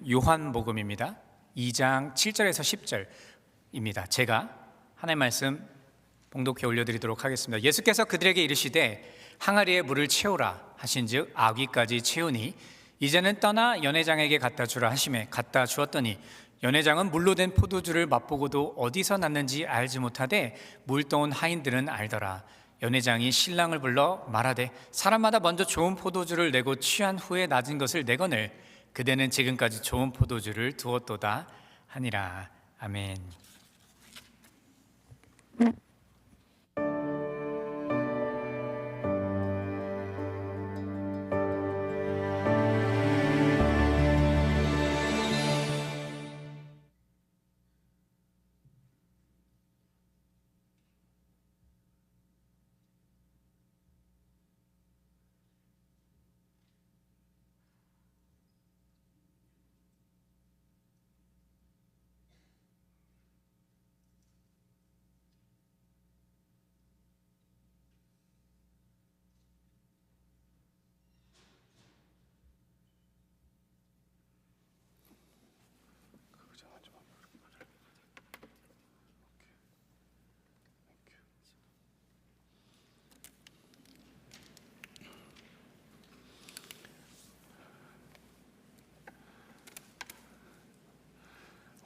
요한복음입니다. 2장 7절에서 10절입니다. 제가 하나님의 말씀 봉독해 올려드리도록 하겠습니다. 예수께서 그들에게 이르시되 항아리에 물을 채우라 하신즉 아귀까지 채우니 이제는 떠나 연회장에게 갖다 주라 하시매 갖다 주었더니 연회장은 물로 된 포도주를 맛보고도 어디서 났는지 알지 못하되 물 떠온 하인들은 알더라. 연회장이 신랑을 불러 말하되 사람마다 먼저 좋은 포도주를 내고 취한 후에 낮은 것을 내거늘 그대는 지금까지 좋은 포도주를 두었도다 하니라. 아멘.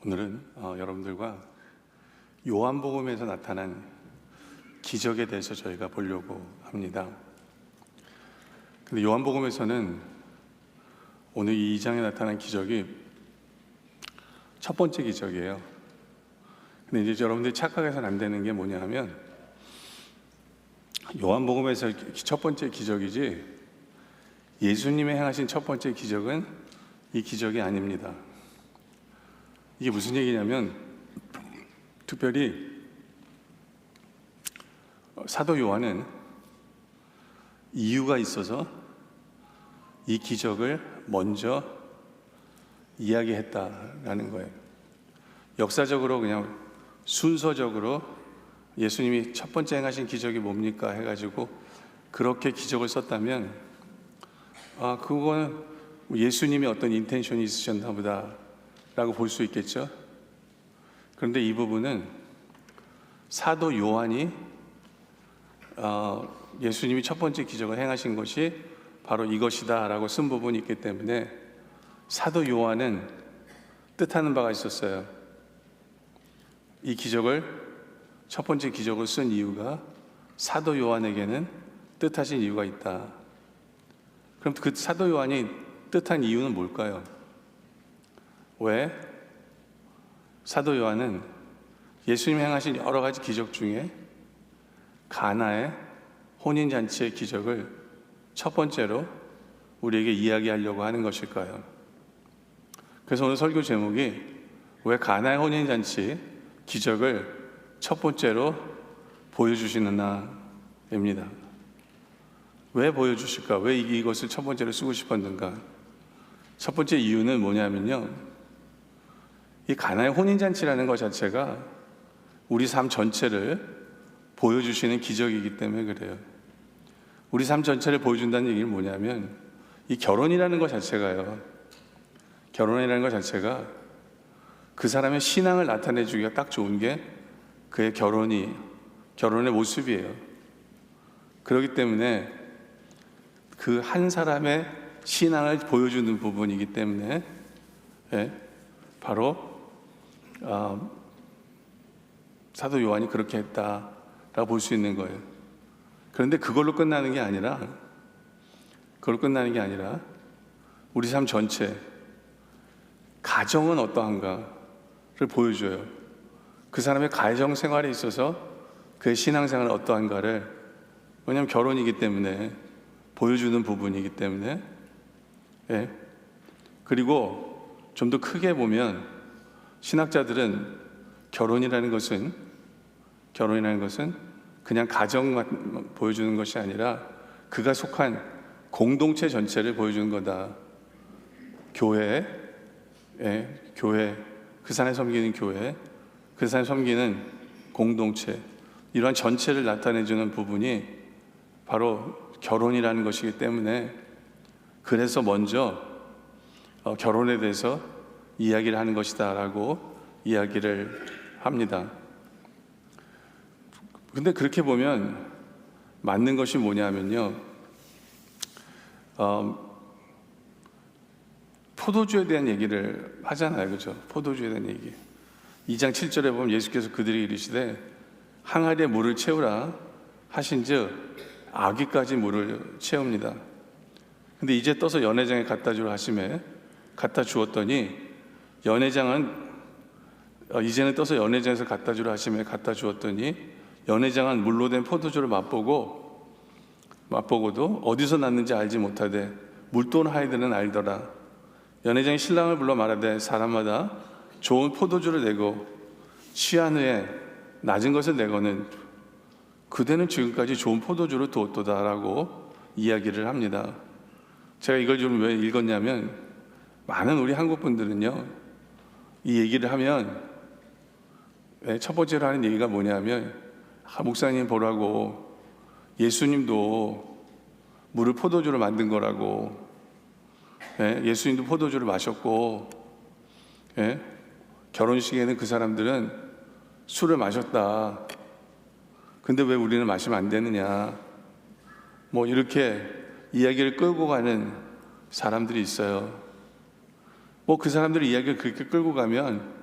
오늘은 여러분들과 요한복음에서 나타난 기적에 대해서 저희가 보려고 합니다. 근데 요한복음에서는 오늘 이 2장에 나타난 기적이 첫 번째 기적이에요. 근데 이제 여러분들이 착각해서는 안 되는 게 뭐냐 하면 요한복음에서 첫 번째 기적이지 예수님이 행하신 첫 번째 기적은 이 기적이 아닙니다. 이게 무슨 얘기냐면 특별히 사도 요한은 이유가 있어서 이 기적을 먼저 이야기했다라는 거예요. 역사적으로 그냥 순서적으로 예수님이 첫 번째 행하신 기적이 뭡니까 해가지고 그렇게 기적을 썼다면 그거는 예수님이 어떤 인텐션이 있으셨나 보다 라고 볼 수 있겠죠. 그런데 이 부분은 사도 요한이 예수님이 첫 번째 기적을 행하신 것이 바로 이것이다 라고 쓴 부분이 있기 때문에 사도 요한은 뜻하는 바가 있었어요. 이 기적을 첫 번째 기적을 쓴 이유가 사도 요한에게는 뜻하신 이유가 있다. 그럼 그 사도 요한이 뜻한 이유는 뭘까요? 왜? 사도 요한은 예수님이 행하신 여러 가지 기적 중에 가나의 혼인잔치의 기적을 첫 번째로 우리에게 이야기하려고 하는 것일까요? 그래서 오늘 설교 제목이 왜 가나의 혼인잔치 기적을 첫 번째로 보여주시느냐입니다. 왜 보여주실까? 왜 이것을 첫 번째로 쓰고 싶었는가? 첫 번째 이유는 뭐냐면요, 이 가나의 혼인잔치라는 것 자체가 우리 삶 전체를 보여주시는 기적이기 때문에 그래요. 우리 삶 전체를 보여준다는 얘기는 뭐냐면 이 결혼이라는 것 자체가요, 결혼이라는 것 자체가 그 사람의 신앙을 나타내주기가 딱 좋은 게 그의 결혼의 모습이에요. 그렇기 때문에 그 한 사람의 신앙을 보여주는 부분이기 때문에 바로 사도 요한이 그렇게 했다라고 볼 수 있는 거예요. 그런데 그걸로 끝나는 게 아니라 우리 삶 전체 가정은 어떠한가를 보여줘요. 그 사람의 가정 생활에 있어서 그의 신앙생활은 어떠한가를, 왜냐하면 결혼이기 때문에 보여주는 부분이기 때문에. 그리고 좀 더 크게 보면 신학자들은 결혼이라는 것은 그냥 가정만 보여주는 것이 아니라 그가 속한 공동체 전체를 보여주는 거다. 교회, 그 사람이 섬기는 교회, 그 사람이 섬기는 공동체, 이러한 전체를 나타내주는 부분이 바로 결혼이라는 것이기 때문에, 그래서 먼저 결혼에 대해서 이야기를 하는 것이다라고 이야기를 합니다. 근데 그렇게 보면 맞는 것이 뭐냐면요, 포도주에 대한 얘기를 하잖아요, 그죠? 포도주에 대한 얘기. 2장 7절에 보면 예수께서 그들에게 이르시되 항아리에 물을 채우라 하신즉 아귀까지 물을 채웁니다. 근데 이제 떠서 연회장에 갖다 주라 하심에 갖다 주었더니 연회장은 이제는 떠서 연회장에서 갖다 주라 하심에 갖다 주었더니 연회장은 물로 된 포도주를 맛보고도 어디서 났는지 알지 못하되 물돈 하이드는 알더라. 연회장이 신랑을 불러 말하되 사람마다 좋은 포도주를 내고 취한 후에 낮은 것을 내고는 그대는 지금까지 좋은 포도주를 두었도다라고 이야기를 합니다. 제가 이걸 좀 왜 읽었냐면 많은 우리 한국 분들은요, 이 얘기를 하면 첫 번째로 하는 얘기가 뭐냐면 목사님 보라고 예수님도 물을 포도주로 만든 거라고, 예수님도 포도주를 마셨고, 결혼식에는 그 사람들은 술을 마셨다. 근데 왜 우리는 마시면 안 되느냐, 뭐 이렇게 이야기를 끌고 가는 사람들이 있어요. 뭐 그 사람들의 이야기를 그렇게 끌고 가면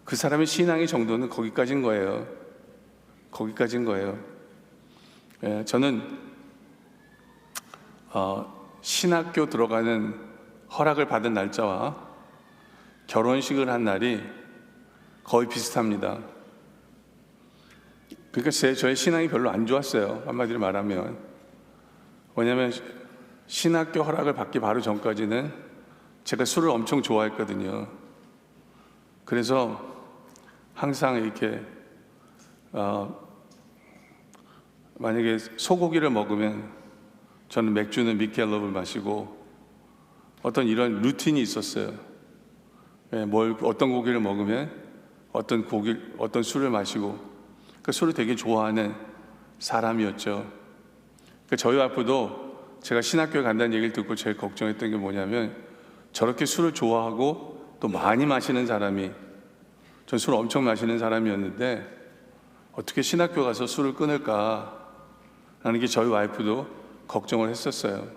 그 사람의 신앙의 정도는 거기까지인 거예요. 거기까지인 거예요. 저는 신학교 들어가는 허락을 받은 날짜와 결혼식을 한 날이 거의 비슷합니다. 그러니까 저의 신앙이 별로 안 좋았어요, 한마디로 말하면. 왜냐하면 신학교 허락을 받기 바로 전까지는 제가 술을 엄청 좋아했거든요. 그래서 항상 이렇게 만약에 소고기를 먹으면 저는 맥주는 미켈럽을 마시고 어떤 이런 루틴이 있었어요. 어떤 고기를 먹으면 어떤 술을 마시고, 그 술을 되게 좋아하는 사람이었죠. 저희 와이프도 제가 신학교에 간다는 얘기를 듣고 제일 걱정했던 게 뭐냐면 저렇게 술을 좋아하고 또 많이 마시는 사람이, 전 술 엄청 마시는 사람이었는데 어떻게 신학교 가서 술을 끊을까 라는 게 저희 와이프도 걱정을 했었어요.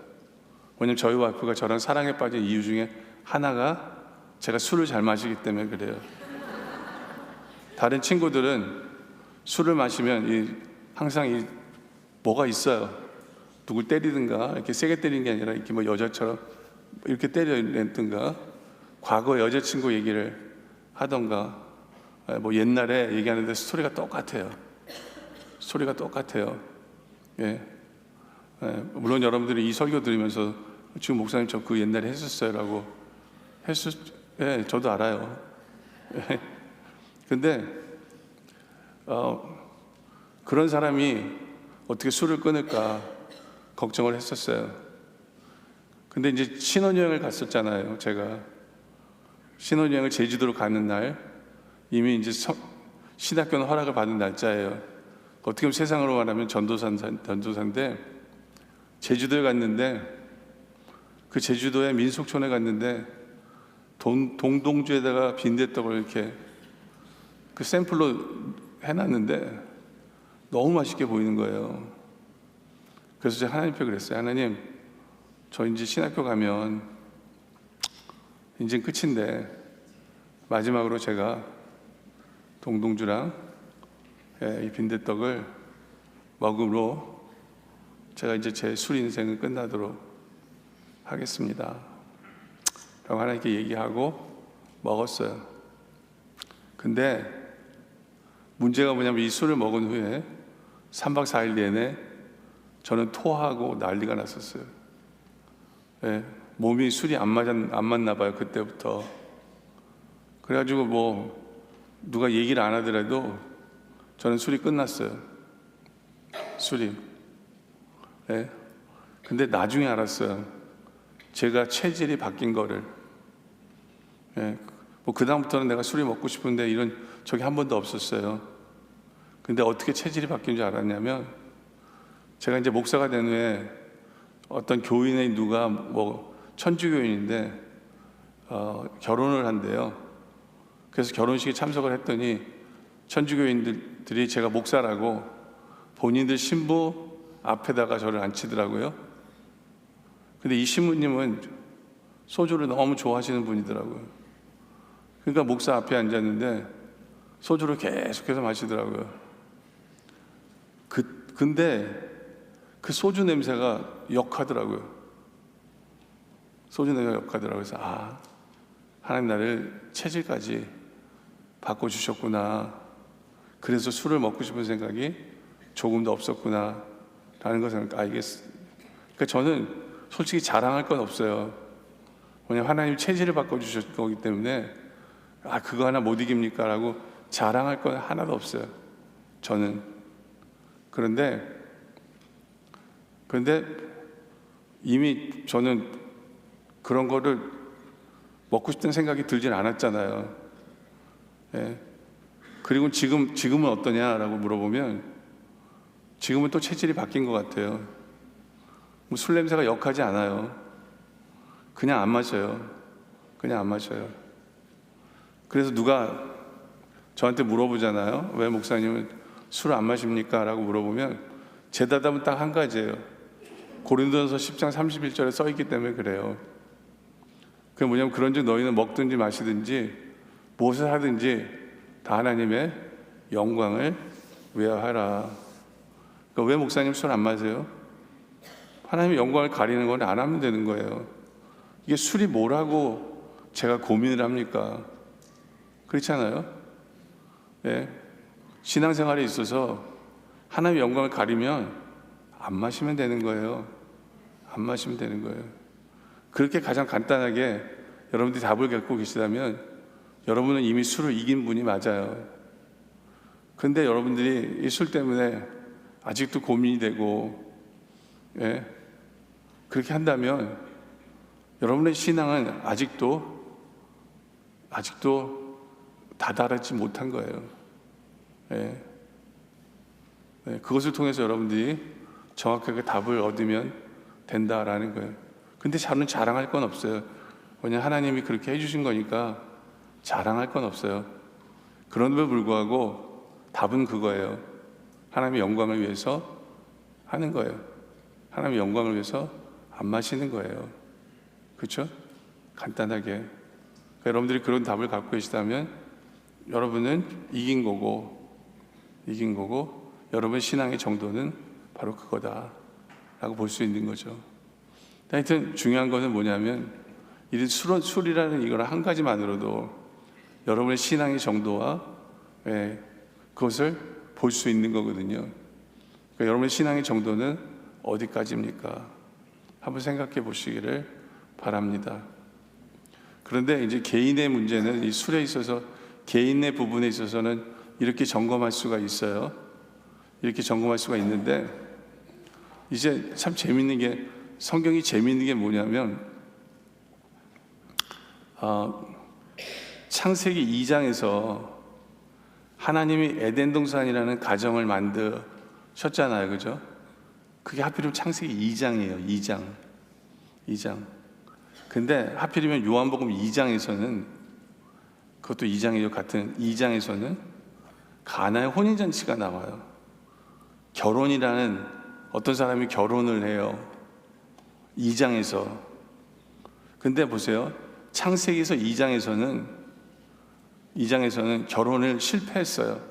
왜냐면 저희 와이프가 저랑 사랑에 빠진 이유 중에 하나가 제가 술을 잘 마시기 때문에 그래요. 다른 친구들은 술을 마시면 항상 뭐가 있어요. 누굴 때리든가, 이렇게 세게 때리는 게 아니라 이렇게 뭐 여자처럼 이렇게 때려냈든가, 과거 여자친구 얘기를 하던가, 뭐 옛날에 얘기하는데 스토리가 똑같아요. 스토리가 똑같아요. 물론 여러분들이 이 설교 들으면서 지금 목사님 저 그 옛날에 했었어요라고 저도 알아요. 근데 그런 사람이 어떻게 술을 끊을까 걱정을 했었어요. 근데 이제 신혼여행을 갔었잖아요. 제가 신혼여행을 제주도로 가는 날, 이미 이제 신학교는 허락을 받은 날짜예요. 어떻게 보면 세상으로 말하면 전도사인데, 제주도에 갔는데, 그 제주도의 민속촌에 갔는데 동동주에다가 빈대떡을 이렇게 그 샘플로 해놨는데 너무 맛있게 보이는 거예요. 그래서 제가 하나님 앞에 그랬어요. 하나님, 저 이제 신학교 가면 이제 끝인데 마지막으로 제가 동동주랑 이 빈대떡을 먹음으로 제가 이제 제 술 인생은 끝나도록 하겠습니다 라고 하나님께 얘기하고 먹었어요. 근데 문제가 뭐냐면 이 술을 먹은 후에 3박 4일 내내 저는 토하고 난리가 났었어요. 몸이 술이 안 맞나 봐요, 그때부터. 그래가지고 뭐 누가 얘기를 안 하더라도 저는 술이 끝났어요. 술이. 근데 나중에 알았어요. 제가 체질이 바뀐 거를. 뭐 그다음부터는 내가 술이 먹고 싶은데 이런 적이 한 번도 없었어요. 근데 어떻게 체질이 바뀐 줄 알았냐면, 제가 이제 목사가 된 후에 어떤 교인의 누가 뭐 천주교인인데 결혼을 한대요. 그래서 결혼식에 참석을 했더니 천주교인들이 제가 목사라고 본인들 신부 앞에다가 저를 앉히더라고요. 근데 이 신부님은 소주를 너무 좋아하시는 분이더라고요. 그러니까 목사 앞에 앉았는데 소주를 계속해서 마시더라고요. 근데 그 소주 냄새가 역하더라고요. 소주 냄새가 역하더라고요. 그래서 하나님 나를 체질까지 바꿔주셨구나. 그래서 술을 먹고 싶은 생각이 조금도 없었구나 라는 것을 알겠어요. 그러니까 저는 솔직히 자랑할 건 없어요. 왜냐하면 하나님 체질을 바꿔주셨기 거기 때문에 그거 하나 못 이깁니까? 라고 자랑할 건 하나도 없어요. 저는. 그런데 이미 저는 그런 거를 먹고 싶다는 생각이 들진 않았잖아요. 예. 그리고 지금은 어떠냐라고 물어보면 지금은 또 체질이 바뀐 것 같아요. 뭐 술 냄새가 역하지 않아요. 그냥 안 마셔요. 그냥 안 마셔요. 그래서 누가 저한테 물어보잖아요. 왜 목사님은 술을 안 마십니까? 라고 물어보면 제 대답은 딱 한 가지예요. 고린도전서 10장 31절에 써 있기 때문에 그래요. 그게 뭐냐면 그런즉 너희는 먹든지 마시든지 무엇을 하든지 다 하나님의 영광을 위하여라. 그러니까 왜 목사님 술 안 마세요? 하나님의 영광을 가리는 건 안 하면 되는 거예요. 이게 술이 뭐라고 제가 고민을 합니까? 그렇잖아요. 예. 신앙생활에 있어서 하나님의 영광을 가리면 안 마시면 되는 거예요. 안 마시면 되는 거예요. 그렇게 가장 간단하게 여러분들이 답을 갖고 계시다면 여러분은 이미 술을 이긴 분이 맞아요. 그런데 여러분들이 이 술 때문에 아직도 고민이 되고 그렇게 한다면 여러분의 신앙은 아직도 다다르지 못한 거예요. 그것을 통해서 여러분들이 정확하게 답을 얻으면 된다라는 거예요. 근데 저는 자랑할 건 없어요. 왜냐하면 하나님이 그렇게 해주신 거니까 자랑할 건 없어요. 그런데도 불구하고 답은 그거예요. 하나님의 영광을 위해서 하는 거예요. 하나님의 영광을 위해서 안 마시는 거예요. 그렇죠? 간단하게. 그러니까 여러분들이 그런 답을 갖고 계시다면 여러분은 이긴 거고 여러분 신앙의 정도는 바로 그거다라고 볼 수 있는 거죠. 하여튼 중요한 것은 뭐냐면 이 술이라는 이걸 한 가지만으로도 여러분의 신앙의 정도와 그것을 볼 수 있는 거거든요. 그러니까 여러분의 신앙의 정도는 어디까지입니까? 한번 생각해 보시기를 바랍니다. 그런데 이제 개인의 문제는 이 술에 있어서 개인의 부분에 있어서는 이렇게 점검할 수가 있어요. 이렇게 점검할 수가 있는데 이제 참 재밌는 게 성경이 재밌는 게 뭐냐면 창세기 2장에서 하나님이 에덴 동산이라는 가정을 만드셨잖아요. 그죠? 그게 하필이면 창세기 2장이에요. 2장. 근데 하필이면 요한복음 2장에서는 그것도 2장이죠. 같은 2장에서는 가나의 혼인잔치가 나와요. 결혼이라는 어떤 사람이 결혼을 해요. 2장에서. 근데 보세요. 창세기에서 2장에서는 결혼을 실패했어요.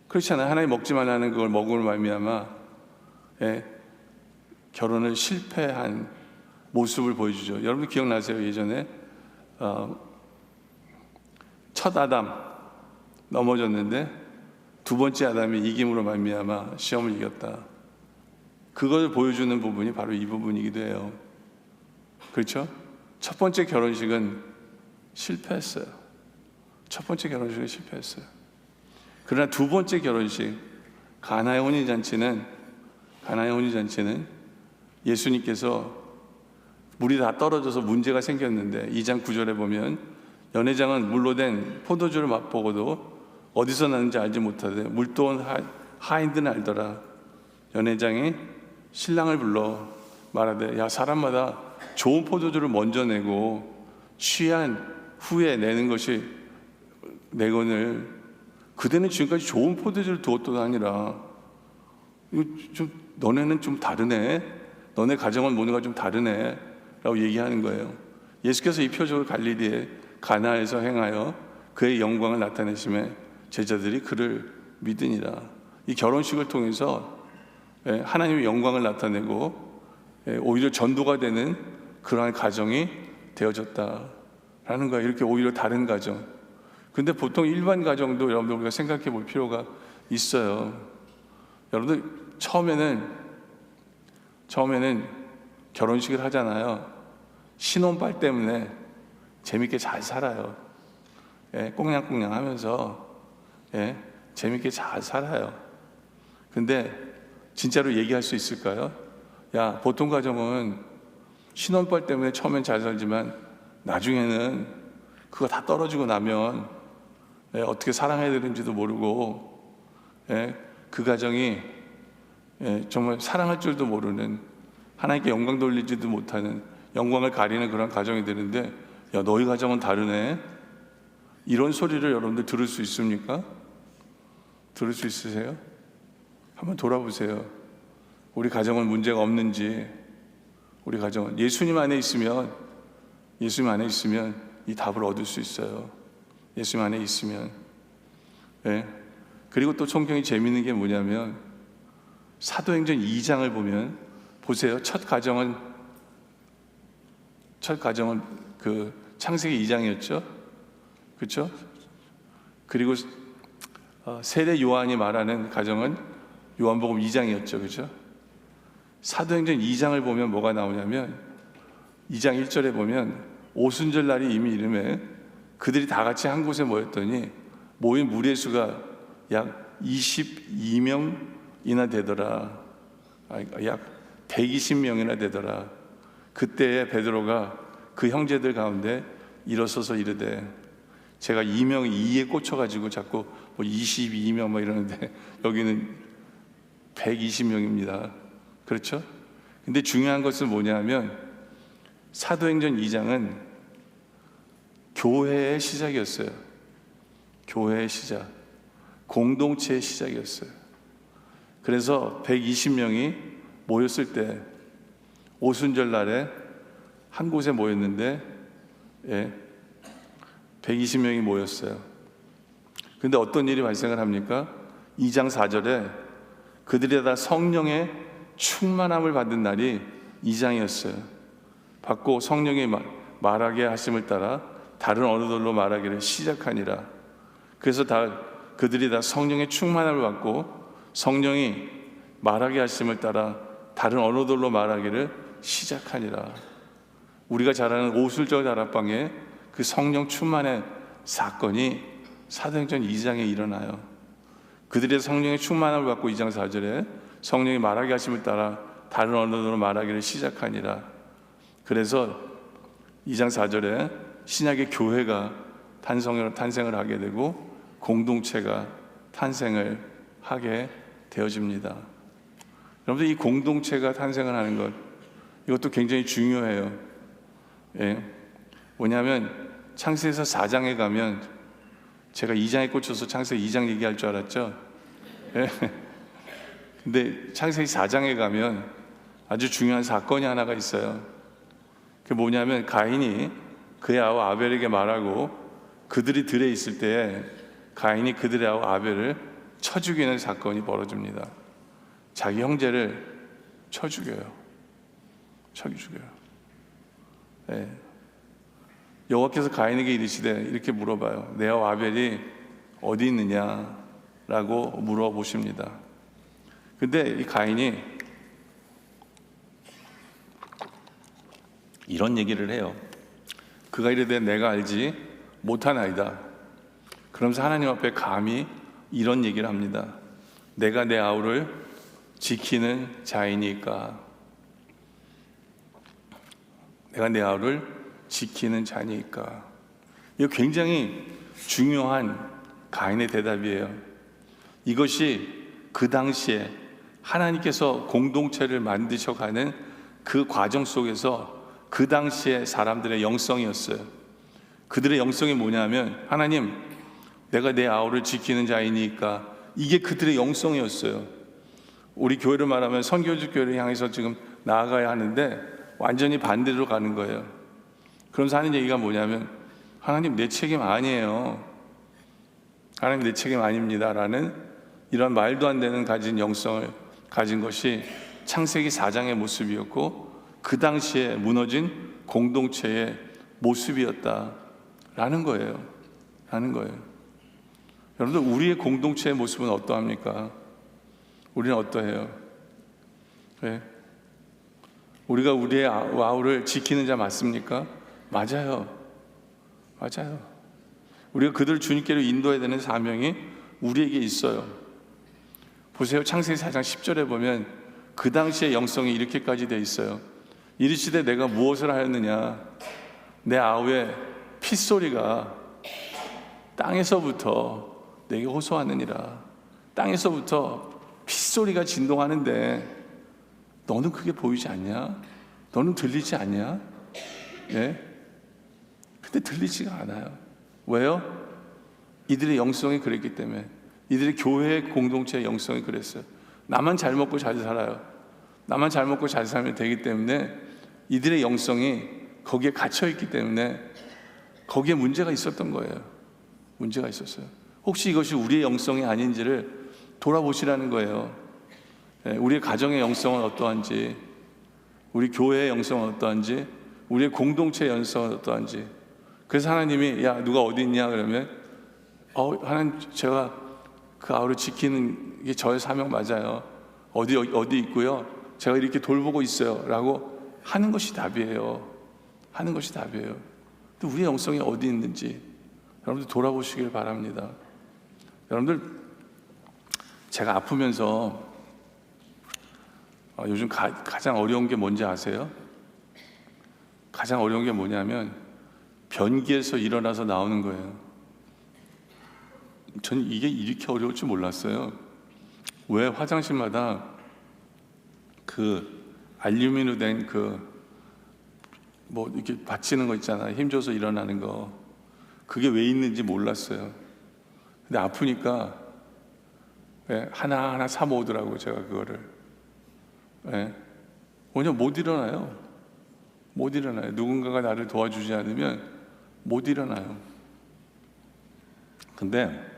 그렇잖아요. 하나님 먹지 말라는 그걸 먹음으로 말미암아 결혼을 실패한 모습을 보여주죠. 여러분 기억나세요? 예전에 첫 아담 넘어졌는데 두 번째 아담이 이김으로 말미암아 시험을 이겼다. 그걸 보여주는 부분이 바로 이 부분이기도 해요. 그렇죠? 첫 번째 결혼식은 실패했어요. 그러나 두 번째 결혼식 가나의 혼인잔치는 예수님께서 물이 다 떨어져서 문제가 생겼는데 2장 9절에 보면 연회장은 물로 된 포도주를 맛보고도 어디서 나는지 알지 못하되 물도온 하인들은 알더라. 연회장이 신랑을 불러 말하되 야 사람마다 좋은 포도주를 먼저 내고 취한 후에 내는 것이 내건을, 그대는 지금까지 좋은 포도주를 두었던 아니라 이거 좀 너네는 좀 다르네, 너네 가정은 뭔가 좀 다르네 라고 얘기하는 거예요. 예수께서 이 표적을 갈릴리의 가나에서 행하여 그의 영광을 나타내심에 제자들이 그를 믿으니라. 이 결혼식을 통해서 하나님의 영광을 나타내고 오히려 전도가 되는 그러한 가정이 되어졌다라는 거예요. 이렇게 오히려 다른 가정. 근데 보통 일반 가정도 여러분들 우리가 생각해 볼 필요가 있어요. 여러분들 처음에는 결혼식을 하잖아요. 신혼발 때문에 재밌게 잘 살아요. 꽁냥꽁냥 하면서 재밌게 잘 살아요. 근데 진짜로 얘기할 수 있을까요? 야, 보통 가정은 신혼발 때문에 처음엔 잘 살지만 나중에는 그거 다 떨어지고 나면 어떻게 사랑해야 되는지도 모르고 그 가정이 정말 사랑할 줄도 모르는, 하나님께 영광 돌리지도 못하는, 영광을 가리는 그런 가정이 되는데, 야, 너희 가정은 다르네, 이런 소리를 여러분들 들을 수 있습니까? 들을 수 있으세요? 한번 돌아보세요. 우리 가정은 문제가 없는지. 우리 가정은 예수님 안에 있으면 이 답을 얻을 수 있어요. 예수님 안에 있으면. 그리고 또 성경이 재미있는 게 뭐냐면 사도행전 2장을 보면 보세요. 첫 가정은 그 창세기 2장이었죠. 그렇죠? 그리고 세례 요한이 말하는 가정은 요한복음 2장이었죠. 그렇죠? 사도행전 2장을 보면 뭐가 나오냐면 2장 1절에 보면 오순절 날이 이미 이름에 그들이 다 같이 한 곳에 모였더니 모인 무리의 수가 약 22명이나 되더라. 약 120명이나 되더라. 그때에 베드로가 그 형제들 가운데 일어서서 이르되, 제가 2에 꽂혀가지고 자꾸 뭐 22명 뭐 이러는데 여기는 120명입니다. 그렇죠? 근데 중요한 것은 뭐냐면 사도행전 2장은 교회의 시작이었어요. 교회의 시작, 공동체의 시작이었어요. 그래서 120명이 모였을 때 오순절 날에 한 곳에 모였는데 120명이 모였어요. 근데 어떤 일이 발생을 합니까? 2장 4절에 그들이 다 성령의 충만함을 받은 날이 2장이었어요. 받고 성령이 말하게 하심을 따라 다른 언어들로 말하기를 시작하니라. 그래서 그들이 다 성령의 충만함을 받고 성령이 말하게 하심을 따라 다른 언어들로 말하기를 시작하니라. 우리가 잘 아는 오순절 다락방에 그 성령 충만의 사건이 사도행전 2장에 일어나요. 그들의 성령의 충만함을 받고 2장 4절에 성령이 말하게 하심을 따라 다른 언어로 말하기를 시작하니라. 그래서 2장 4절에 신약의 교회가 탄생을 하게 되고 공동체가 탄생을 하게 되어집니다. 여러분들, 이 공동체가 탄생을 하는 것, 이것도 굉장히 중요해요. 뭐냐면 창세기에서 4장에 가면, 제가 2장에 꽂혀서 창세기 2장 얘기할 줄 알았죠. 근데 창세기 4장에 가면 아주 중요한 사건이 하나가 있어요. 그게 뭐냐면 가인이 그의 아우 아벨에게 말하고 그들이 들에 있을 때에 가인이 그들의 아우 아벨을 쳐 죽이는 사건이 벌어집니다. 자기 형제를 쳐 죽여요. 여호와께서 가인에게 이르시되, 이렇게 물어봐요. 내 아우 아벨이 어디 있느냐라고 물어보십니다. 근데 이 가인이 이런 얘기를 해요. 그가 이르되 내가 알지 못하나이다. 그러면서 하나님 앞에 감히 이런 얘기를 합니다. 내가 내 아우를 지키는 자이니까. 내가 내 아우를 지키는 자니까. 이거 굉장히 중요한 가인의 대답이에요. 이것이 그 당시에 하나님께서 공동체를 만드셔가는 그 과정 속에서 그 당시에 사람들의 영성이었어요. 그들의 영성이 뭐냐면 하나님, 내가 내 아우를 지키는 자이니까, 이게 그들의 영성이었어요. 우리 교회를 말하면 선교적 교회를 향해서 지금 나아가야 하는데 완전히 반대로 가는 거예요. 그러면서 하는 얘기가 뭐냐면 하나님, 내 책임 아니에요. 하나님, 내 책임 아닙니다 라는 이런 말도 안 되는 가진 영성을 가진 것이 창세기 4장의 모습이었고, 그 당시에 무너진 공동체의 모습이었다라는 거예요. 라는 거예요. 여러분들, 우리의 공동체의 모습은 어떠합니까? 우리는 어떠해요? 네. 우리가 우리의 아우를 지키는 자 맞습니까? 맞아요. 맞아요. 우리가 그들을 주님께로 인도해야 되는 사명이 우리에게 있어요. 보세요. 창세기 4장 10절에 보면 그 당시의 영성이 이렇게까지 돼 있어요. 이르시되 내가 무엇을 하였느냐? 내 아우의 핏소리가 땅에서부터 내게 호소하느니라. 땅에서부터 핏소리가 진동하는데 너는 그게 보이지 않냐? 너는 들리지 않냐? 예? 근데 들리지가 않아요. 왜요? 이들의 영성이 그랬기 때문에. 이들의 교회 공동체의 영성이 그랬어요. 나만 잘 먹고 잘 살아요. 나만 잘 먹고 잘 살면 되기 때문에 이들의 영성이 거기에 갇혀있기 때문에 거기에 문제가 있었던 거예요. 문제가 있었어요. 혹시 이것이 우리의 영성이 아닌지를 돌아보시라는 거예요. 우리의 가정의 영성은 어떠한지, 우리 교회의 영성은 어떠한지, 우리의 공동체의 영성은 어떠한지. 그래서 하나님이 야, 누가 어디 있냐 그러면 하나님, 제가 그 아우를 지키는 게 저의 사명 맞아요. 어디 있고요, 제가 이렇게 돌보고 있어요 라고 하는 것이 답이에요. 하는 것이 답이에요. 또 우리의 영성이 어디 있는지 여러분들 돌아보시길 바랍니다. 여러분들, 제가 아프면서 요즘 가장 어려운 게 뭔지 아세요? 가장 어려운 게 뭐냐면 변기에서 일어나서 나오는 거예요. 저는 이게 이렇게 어려울 줄 몰랐어요. 왜 화장실마다 그 알루미늄 된 뭐 이렇게 받치는 거 있잖아요. 힘줘서 일어나는 거. 그게 왜 있는지 몰랐어요. 근데 아프니까 하나하나 사 모으더라고요, 제가 그거를. 왜냐면 못 일어나요. 못 일어나요. 누군가가 나를 도와주지 않으면 못 일어나요. 근데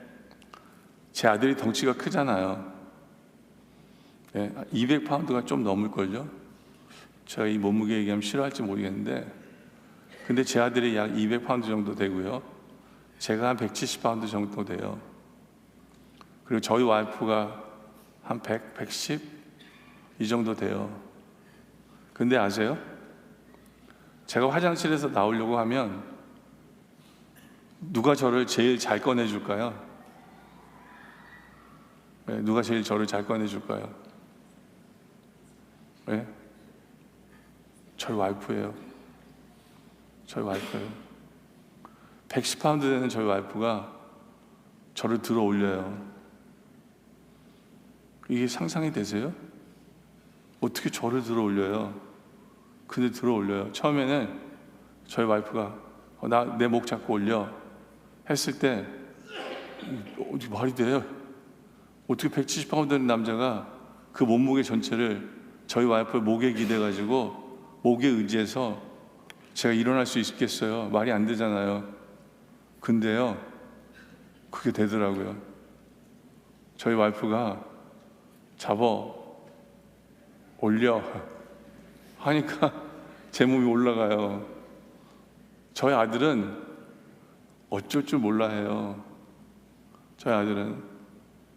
제 아들이 덩치가 크잖아요. 200파운드가 좀 넘을걸요? 제가 이 몸무게 얘기하면 싫어할지 모르겠는데, 근데 제 아들이 약 200파운드 정도 되고요, 제가 한 170파운드 정도 돼요. 그리고 저희 와이프가 한 100, 110? 이 정도 돼요. 근데 아세요? 제가 화장실에서 나오려고 하면 누가 저를 제일 잘 꺼내줄까요? 누가 제일 저를 잘 꺼내줄까요? 저희 와이프예요. 저희 와이프예요. 110파운드 되는 저희 와이프가 저를 들어 올려요. 이게 상상이 되세요? 어떻게 저를 들어 올려요? 근데 들어 올려요. 처음에는 저희 와이프가 내 목 잡고 올려 했을 때 어떻게 말이 돼요? 어떻게 170파운드 되는 남자가 그 몸무게 전체를 저희 와이프의 목에 기대가지고 목에 의지해서 제가 일어날 수 있겠어요? 말이 안 되잖아요. 근데요, 그게 되더라고요. 저희 와이프가 잡아 올려 하니까 제 몸이 올라가요. 저희 아들은 어쩔 줄 몰라 해요. 저희 아들은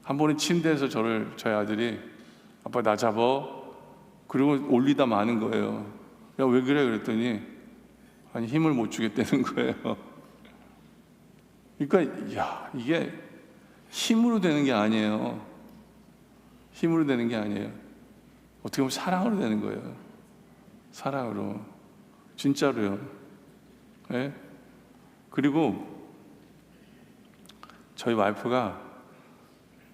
한 번은 침대에서 저희 아들이 아빠 나 잡아, 그리고 올리다 마는 거예요. 야, 왜 그래? 그랬더니 아니, 힘을 못 주겠다는 거예요. 그러니까 이게 힘으로 되는 게 아니에요. 힘으로 되는 게 아니에요. 어떻게 보면 사랑으로 되는 거예요. 사랑으로. 진짜로요. 그리고 저희 와이프가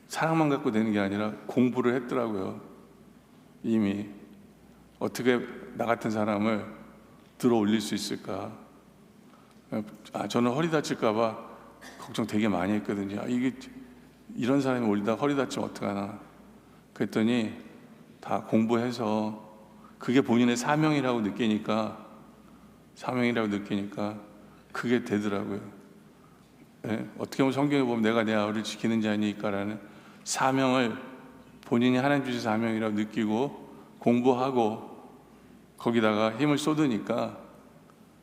사랑만 갖고 되는 게 아니라 공부를 했더라고요. 이미 어떻게 나 같은 사람을 들어 올릴 수 있을까. 저는 허리 다칠까 봐 걱정 되게 많이 했거든요. 이게 이런 사람이 올리다 허리 다치면 어떡하나. 그랬더니 다 공부해서 그게 본인의 사명이라고 느끼니까 그게 되더라고요. 예? 어떻게 보면 성경에 보면 내가 내 아우를 지키는 자니까라는 사명을 본인이 하나님 주신 사명이라고 느끼고 공부하고 거기다가 힘을 쏟으니까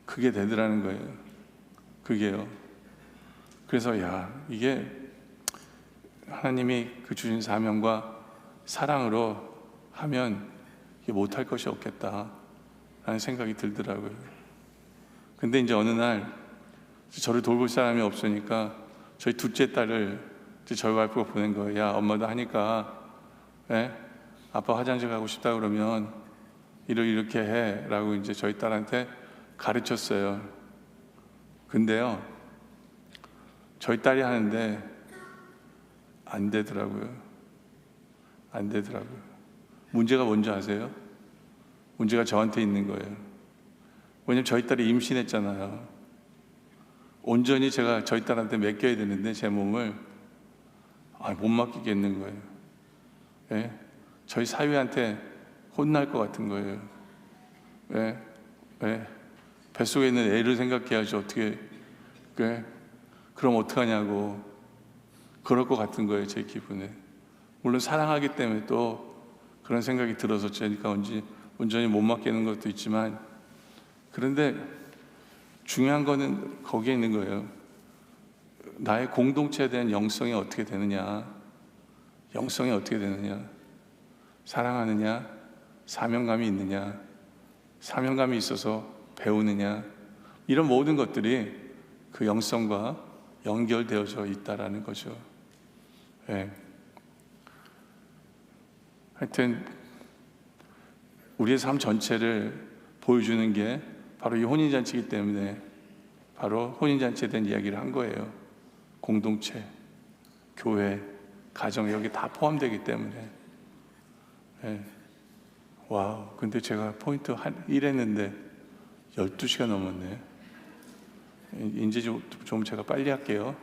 그게 되더라는 거예요. 그게요. 그래서 이게 하나님이 그 주신 사명과 사랑으로 하면 이게 못할 것이 없겠다라는 생각이 들더라고요. 근데 이제 어느 날 저를 돌볼 사람이 없으니까 저희 둘째 딸을 저희 와이프가 보낸 거예요. 야, 엄마도 하니까 아빠 화장실 가고 싶다 그러면 이렇게 해 라고 이제 저희 딸한테 가르쳤어요. 근데요, 저희 딸이 하는데 안 되더라고요. 문제가 뭔지 아세요? 문제가 저한테 있는 거예요. 왜냐면 저희 딸이 임신했잖아요. 온전히 제가 저희 딸한테 맡겨야 되는데 제 몸을 못 맡기겠는 거예요. 예? 저희 사위한테 혼날 것 같은 거예요. 뱃속에 있는 애를 생각해야지 어떻게 그럼 어떡하냐고 그럴 것 같은 거예요. 제 기분에. 물론 사랑하기 때문에 또 그런 생각이 들어서 제가 온전히 못 맡기는 것도 있지만, 그런데 중요한 거는 거기에 있는 거예요. 나의 공동체에 대한 영성이 어떻게 되느냐, 사랑하느냐, 사명감이 있느냐, 사명감이 있어서 배우느냐, 이런 모든 것들이 그 영성과 연결되어져 있다라는 거죠. 하여튼 우리의 삶 전체를 보여주는 게 바로 이 혼인잔치이기 때문에 바로 혼인잔치에 대한 이야기를 한 거예요. 공동체, 교회, 가정, 여기 다 포함되기 때문에. 와우, 근데 제가 포인트 1 했는데 12시간 넘었네. 이제 좀 제가 빨리 할게요.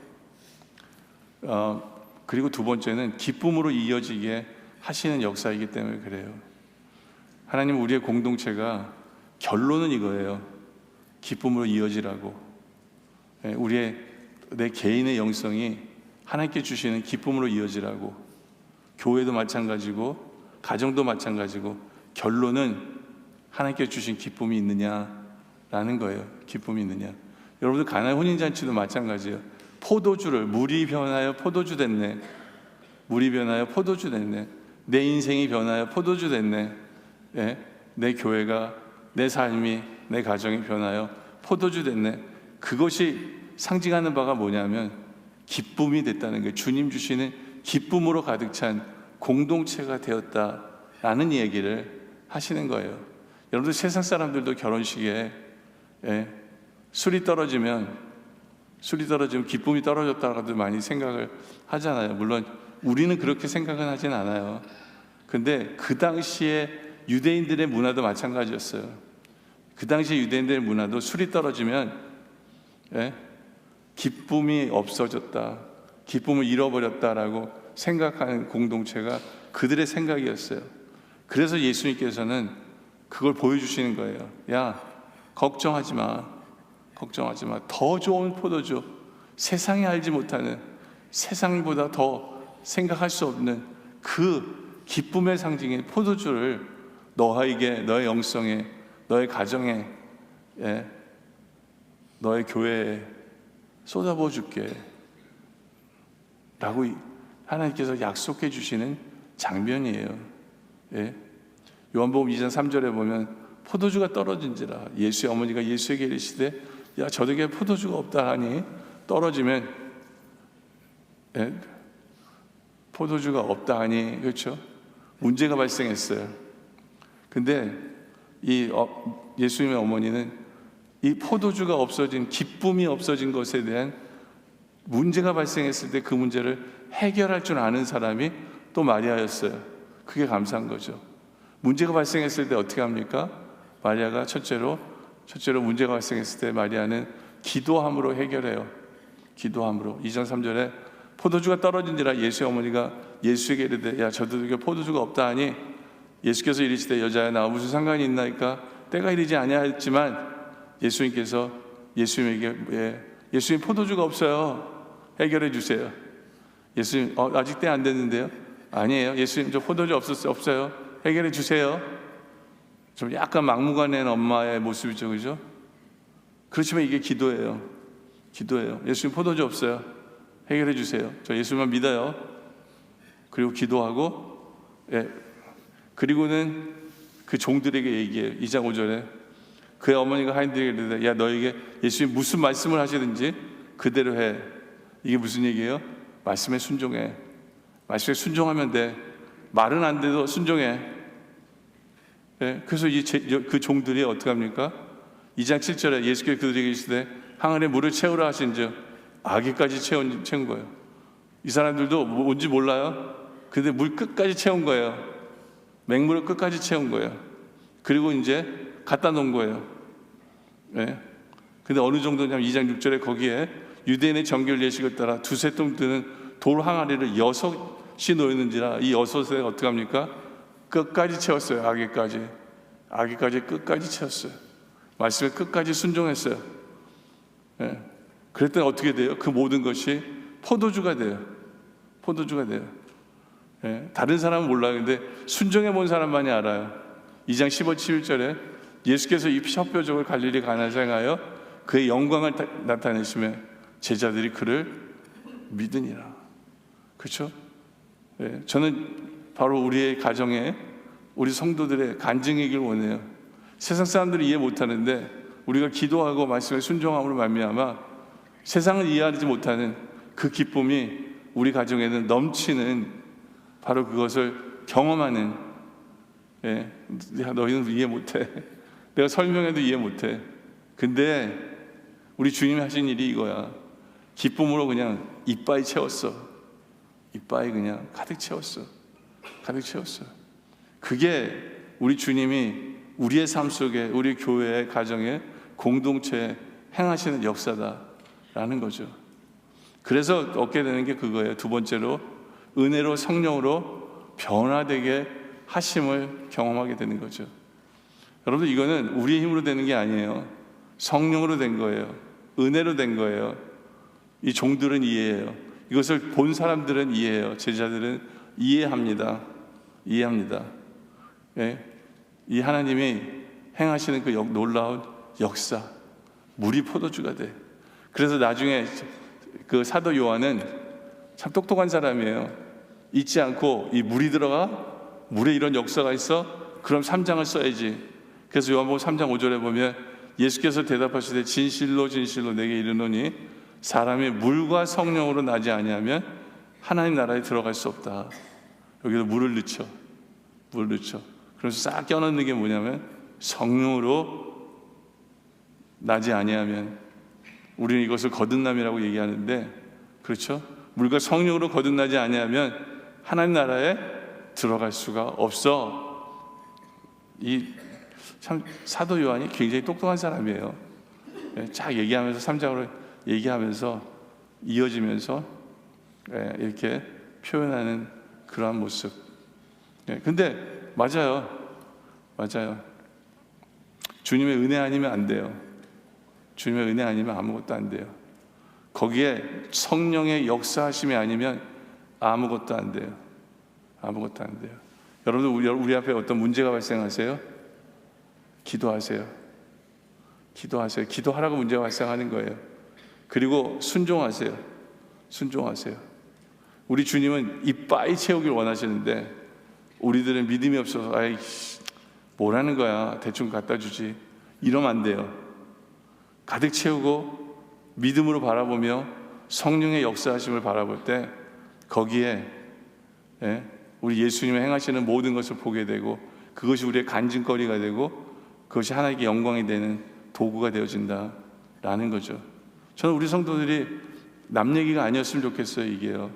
그리고 두 번째는 기쁨으로 이어지게 하시는 역사이기 때문에 그래요. 하나님, 우리의 공동체가 결론은 이거예요. 기쁨으로 이어지라고. 내 개인의 영성이 하나님께 주시는 기쁨으로 이어지라고. 교회도 마찬가지고 가정도 마찬가지고 결론은 하나님께 주신 기쁨이 있느냐라는 거예요. 기쁨이 있느냐. 여러분들 가나안 혼인잔치도 마찬가지예요. 포도주를 물이 변하여 포도주 됐네. 내 인생이 변하여 포도주 됐네. 내 교회가, 내 삶이, 내 가정이 변하여 포도주 됐네. 그것이 상징하는 바가 뭐냐면 기쁨이 됐다는 거예요. 주님 주시는 기쁨으로 가득 찬 공동체가 되었다라는 얘기를 하시는 거예요. 여러분들 세상 사람들도 결혼식에 술이 떨어지면 기쁨이 떨어졌다고도 많이 생각을 하잖아요. 물론 우리는 그렇게 생각은 하진 않아요. 근데 그 당시에 유대인들의 문화도 마찬가지였어요. 그 당시에 유대인들의 문화도 술이 떨어지면 기쁨이 없어졌다, 기쁨을 잃어버렸다라고 생각하는 공동체가 그들의 생각이었어요. 그래서 예수님께서는 그걸 보여주시는 거예요. 야, 걱정하지 마. 더 좋은 포도주, 세상이 알지 못하는, 세상보다 더 생각할 수 없는 그 기쁨의 상징인 포도주를 너에게, 너의 영성에, 너의 가정에, 너의 교회에 쏟아부어 줄게 라고 하나님께서 약속해 주시는 장면이에요. 요한복음 2장 3절에 보면 포도주가 떨어진지라 예수의 어머니가 예수에게 이르시되 야, 저에게 포도주가 없다 하니, 떨어지면 포도주가 없다 하니, 그렇죠? 문제가 발생했어요. 근데 예수님의 어머니는 이 포도주가 없어진, 기쁨이 없어진 것에 대한 문제가 발생했을 때 그 문제를 해결할 줄 아는 사람이 또 마리아였어요. 그게 감사한 거죠. 문제가 발생했을 때 어떻게 합니까? 마리아가 첫째로 문제가 발생했을 때 마리아는 기도함으로 해결해요. 기도함으로. 2장 3절에 포도주가 떨어진지라 예수의 어머니가 예수에게 이르되 야 저들에게 포도주가 없다 하니 예수께서 이르시되 여자야 나와 무슨 상관이 있나이까 때가 이르지 아니하였지만 예수님께서 예수님에게 예수님 포도주가 없어요. 해결해 주세요. 예수님 아직 때 안 됐는데요. 아니에요. 예수님 저 포도주 없어요. 해결해 주세요. 좀 약간 막무가내한 엄마의 모습이죠, 그죠? 그렇지만 이게 기도예요. 기도예요. 예수님 포도주 없어요. 해결해 주세요. 저 예수님만 믿어요. 그리고 기도하고, 그리고는 그 종들에게 얘기해요. 2장 5절에 그의 어머니가 하인들에게 이르되 야 너에게 예수님 무슨 말씀을 하시든지 그대로 해. 이게 무슨 얘기예요? 말씀에 순종해. 말씀에 순종하면 돼. 말은 안 돼도 순종해. 그래서 그 종들이 어떻게 합니까? 2장 7절에 예수께서 그들에게 이르시되 항아리에 물을 채우라 하신즉 아기까지 채운 거예요. 이 사람들도 뭔지 몰라요. 근데 물 끝까지 채운 거예요. 맹물을 끝까지 채운 거예요. 그리고 이제 갖다 놓은 거예요. 근데 어느 정도냐면 2장 6절에 거기에 유대인의 정결 예식을 따라 두세 통 드는 돌 항아리를 6이 놓였는지라 이 6에 어떻게 합니까? 끝까지 채웠어요. 아기까지 끝까지 채웠어요. 말씀에 끝까지 순종했어요. 그랬더니 어떻게 돼요? 그 모든 것이 포도주가 돼요. 포도주가 돼요. 다른 사람은 몰라요. 근데 순종해 본 사람만이 알아요. 2장 15, 11절에 예수께서 이 혓뼈족을 갈릴리 가나에 행하여 그의 영광을 나타내시며 제자들이 그를 믿으니라. 그렇죠? 저는 바로 우리의 가정에 우리 성도들의 간증이길 원해요. 세상 사람들이 이해 못하는데 우리가 기도하고 말씀에 순종함으로 말미암아 세상은 이해하지 못하는 그 기쁨이 우리 가정에는 넘치는 바로 그것을 경험하는. 너희는 이해 못해. 내가 설명해도 이해 못해. 근데 우리 주님이 하신 일이 이거야. 기쁨으로 그냥 이빠이 채웠어. 이빠이 그냥 가득 채웠어. 가득 채웠어. 그게 우리 주님이 우리의 삶 속에 우리 교회의 가정에 공동체에 행하시는 역사다라는 거죠. 그래서 얻게 되는 게 그거예요. 두 번째로 은혜로 성령으로 변화되게 하심을 경험하게 되는 거죠. 여러분 이거는 우리의 힘으로 되는 게 아니에요. 성령으로 된 거예요. 은혜로 된 거예요. 이 종들은 이해해요. 이것을 본 사람들은 이해해요. 제자들은 이해합니다. 이해합니다. 이 하나님이 행하시는 그 놀라운 역사, 물이 포도주가 돼. 그래서 나중에 그 사도 요한은 참 똑똑한 사람이에요. 잊지 않고 이 물이 들어가? 물에 이런 역사가 있어? 그럼 3장을 써야지. 그래서 요한복음 3장 5절에 보면 예수께서 대답하시되 진실로 진실로 내게 이르노니 사람이 물과 성령으로 나지 아니하면 하나님 나라에 들어갈 수 없다. 여기서 물을 넣죠. 물을 넣죠. 그래서 싹 껴넣는 게 뭐냐면 성령으로 나지 아니하면, 우리는 이것을 거듭남이라고 얘기하는데, 그렇죠? 물과 성령으로 거듭나지 아니하면 하나님 나라에 들어갈 수가 없어. 이 참 사도 요한이 굉장히 똑똑한 사람이에요. 쫙 얘기하면서 3장으로 얘기하면서 이어지면서 이렇게 표현하는 그러한 모습. 근데 맞아요. 주님의 은혜 아니면 안 돼요. 주님의 은혜 아니면 아무것도 안 돼요. 거기에 성령의 역사하심이 아니면 아무것도 안 돼요. 아무것도 안 돼요. 여러분들 우리 앞에 어떤 문제가 발생하세요? 기도하세요. 기도하세요. 기도하라고 문제가 발생하는 거예요. 그리고 순종하세요. 순종하세요. 우리 주님은 이빠이 채우길 원하시는데 우리들은 믿음이 없어서 아이 뭐라는 거야, 대충 갖다 주지, 이러면 안 돼요. 가득 채우고 믿음으로 바라보며 성령의 역사하심을 바라볼 때 거기에 우리 예수님이 행하시는 모든 것을 보게 되고 그것이 우리의 간증거리가 되고 그것이 하나님께 영광이 되는 도구가 되어진다라는 거죠. 저는 우리 성도들이 남 얘기가 아니었으면 좋겠어요. 이게요.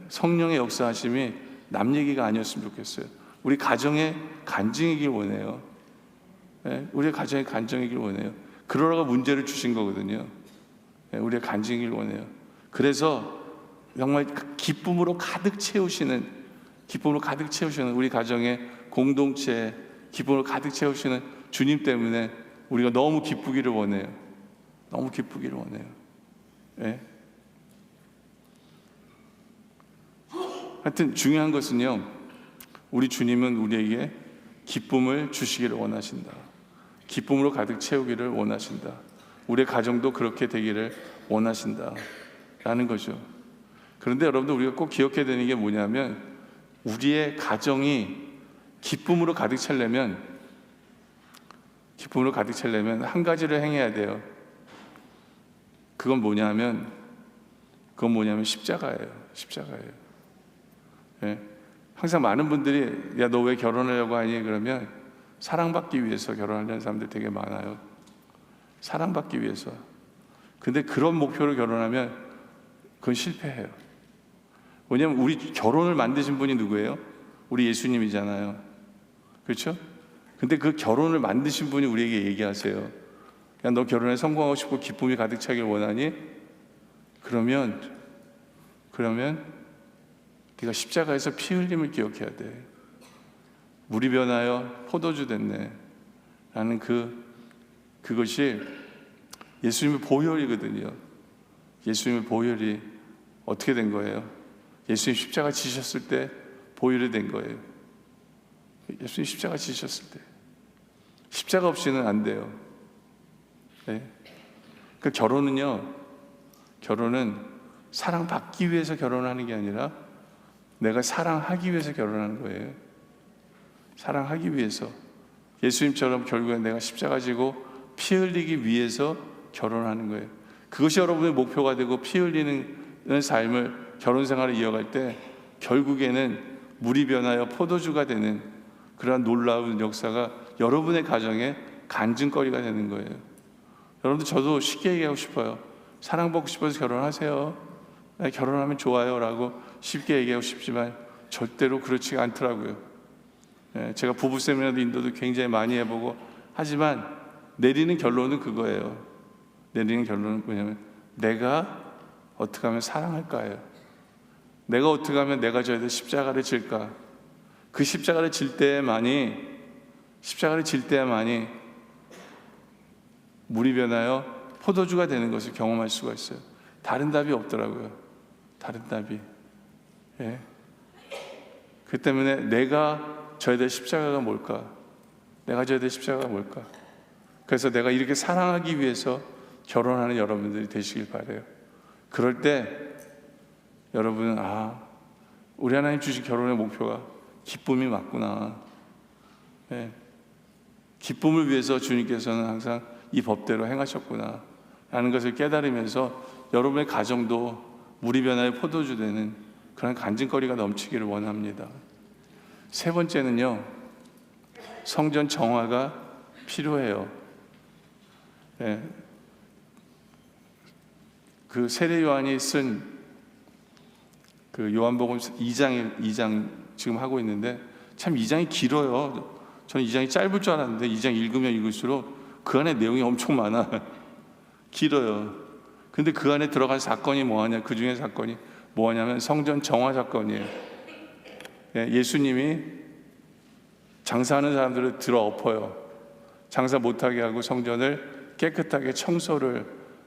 성령의 역사하심이 남 얘기가 아니었으면 좋겠어요. 우리 가정의 간증이길 원해요. 우리 가정의 간증이길 원해요. 그러라고 문제를 주신 거거든요. 우리의 간증이길 원해요. 그래서 정말 기쁨으로 가득 채우시는 우리 가정의 공동체, 기쁨으로 가득 채우시는 주님 때문에 우리가 너무 기쁘기를 원해요. 너무 기쁘기를 원해요. 예? 하여튼 중요한 것은요, 우리 주님은 우리에게 기쁨을 주시기를 원하신다. 기쁨으로 가득 채우기를 원하신다. 우리의 가정도 그렇게 되기를 원하신다 라는 거죠. 그런데 여러분들, 우리가 꼭 기억해야 되는 게 뭐냐면, 우리의 가정이 기쁨으로 가득 차려면 한 가지를 행해야 돼요. 그건 뭐냐면 십자가예요. 예? 항상 많은 분들이 야, 너 왜 결혼하려고 하니? 그러면 사랑받기 위해서 결혼하려는 사람들 되게 많아요. 사랑받기 위해서. 근데 그런 목표로 결혼하면 그건 실패해요. 왜냐하면 우리 결혼을 만드신 분이 누구예요? 우리 예수님이잖아요. 그렇죠? 근데 그 결혼을 만드신 분이 우리에게 얘기하세요. 야, 너 결혼에 성공하고 싶고 기쁨이 가득 차길 원하니? 그러면 네가 십자가에서 피 흘림을 기억해야 돼. 물이 변하여 포도주 됐네 라는 그것이 예수님의 보혈이거든요. 예수님의 보혈이 어떻게 된 거예요? 예수님 십자가 지셨을 때 보혈이 된 거예요. 예수님 십자가 지셨을 때. 십자가 없이는 안 돼요. 네? 그 결혼은 사랑받기 위해서 결혼하는 게 아니라 내가 사랑하기 위해서 결혼하는 거예요. 사랑하기 위해서. 예수님처럼 결국엔 내가 십자가 지고 피 흘리기 위해서 결혼하는 거예요. 그것이 여러분의 목표가 되고 피 흘리는 삶을, 결혼 생활을 이어갈 때 결국에는 물이 변하여 포도주가 되는 그러한 놀라운 역사가 여러분의 가정에 간증거리가 되는 거예요. 여러분들, 저도 쉽게 얘기하고 싶어요. 사랑받고 싶어서 결혼하세요. 결혼하면 좋아요 라고 쉽게 얘기하고 싶지만 절대로 그렇지가 않더라고요. 제가 부부 세미나도 인도도 굉장히 많이 해보고 하지만 내리는 결론은 그거예요. 내리는 결론은 뭐냐면 내가 어떻게 하면 사랑할까요? 내가 어떻게 하면 내가 져야 될 십자가를 질까? 그 십자가를 질 때만이 물이 변하여 포도주가 되는 것을 경험할 수가 있어요. 다른 답이 없더라고요. 다른 답이. 예. 그 때문에 내가 져야 될 십자가가 뭘까? 그래서 내가 이렇게 사랑하기 위해서 결혼하는 여러분들이 되시길 바라요. 그럴 때 여러분은 우리 하나님 주신 결혼의 목표가 기쁨이 맞구나. 예. 기쁨을 위해서 주님께서는 항상 이 법대로 행하셨구나 라는 것을 깨달으면서 여러분의 가정도 물이 변하여 포도주 되는 그런 간증거리가 넘치기를 원합니다. 세 번째는요, 성전 정화가 필요해요. 예. 그 세례 요한이 쓴 그 요한복음 2장 지금 하고 있는데 참 2장이 길어요. 저는 2장이 짧을 줄 알았는데 2장 읽으면 읽을수록 그 안에 내용이 엄청 많아. 길어요. 근데 그 안에 들어간 사건이 뭐하냐? 그 중에 사건이 뭐하냐면 성전 정화 사건이에요. 예수님이 장사하는 사람들을 들어 엎어요. 장사 못하게 하고 성전을 깨끗하게 청소를